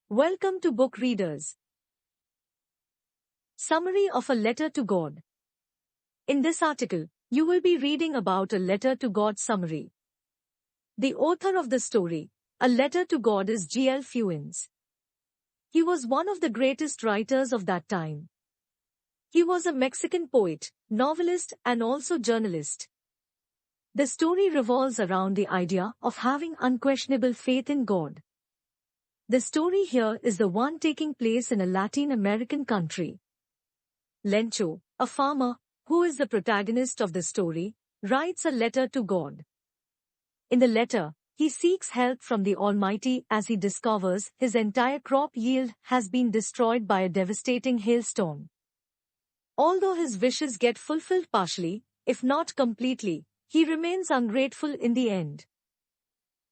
Welcome to Book Readers. Summary of a Letter to God. In this article, you will be reading about a letter to God summary. The author of the story, A Letter to God, is G.L. Fuentes. He was one of the greatest writers of that time. He was a Mexican poet, novelist, and also journalist. The story revolves around the idea of having unquestionable faith in God. The story here is the one taking place in a Latin American country. Lencho, a farmer, who is the protagonist of the story, writes a letter to God. In the letter, he seeks help from the Almighty as he discovers his entire crop yield has been destroyed by a devastating hailstorm. Although his wishes get fulfilled partially, if not completely, he remains ungrateful in the end.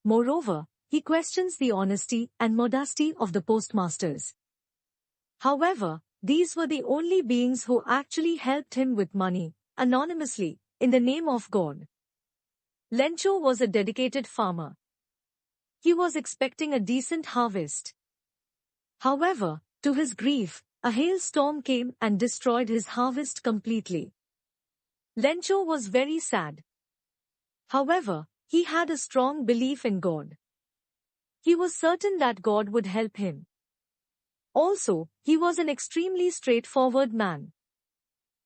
Moreover, he questions the honesty and modesty of the postmasters. However, these were the only beings who actually helped him with money, anonymously, in the name of God. Lencho was a dedicated farmer. He was expecting a decent harvest. However, to his grief, a hailstorm came and destroyed his harvest completely. Lencho was very sad. However, he had a strong belief in God. He was certain that God would help him. Also, he was an extremely straightforward man.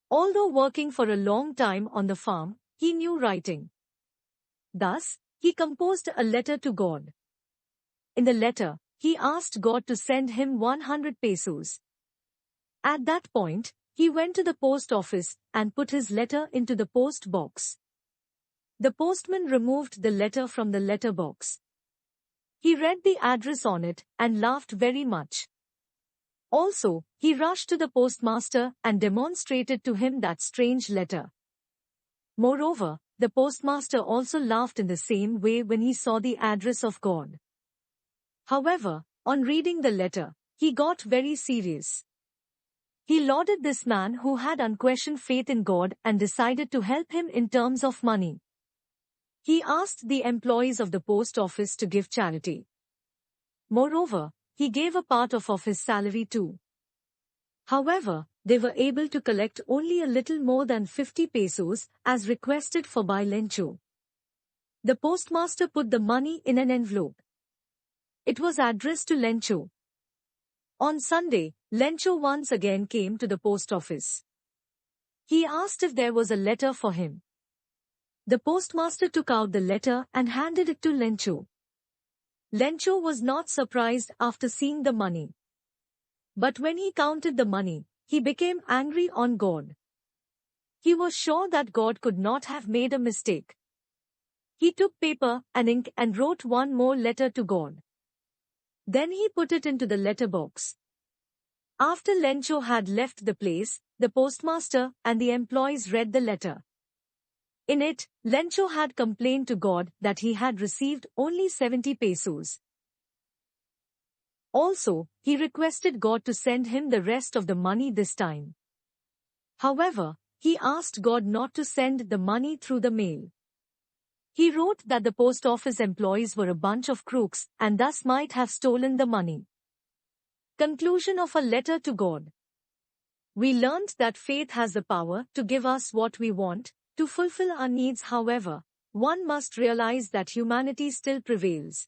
Although working for a long time on the farm, he knew writing. Thus, he composed a letter to God. In the letter, he asked God to send him 100 pesos. At that point, he went to the post office and put his letter into the post box. The postman removed the letter from the letter box. He read the address on it and laughed very much. Also, he rushed to the postmaster and demonstrated to him that strange letter. Moreover, the postmaster also laughed in the same way when he saw the address of God. However, on reading the letter, he got very serious. He lauded this man who had unquestioned faith in God and decided to help him in terms of money. He asked the employees of the post office to give charity. Moreover, he gave a part of his salary too. However, they were able to collect only a little more than 50 pesos as requested for by Lencho. The postmaster put the money in an envelope. It was addressed to Lencho. On Sunday, Lencho once again came to the post office. He asked if there was a letter for him. The postmaster took out the letter and handed it to Lencho. Lencho was not surprised after seeing the money. But when he counted the money, he became angry on God. He was sure that God could not have made a mistake. He took paper and ink and wrote one more letter to God. Then he put it into the letter box. After Lencho had left the place, the postmaster and the employees read the letter. In it, Lencho had complained to God that he had received only 70 pesos. Also, he requested God to send him the rest of the money this time. However, he asked God not to send the money through the mail. He wrote that the post office employees were a bunch of crooks and thus might have stolen the money. Conclusion of a letter to God. We learned that faith has the power to give us what we want, to fulfill our needs. However, one must realize that humanity still prevails.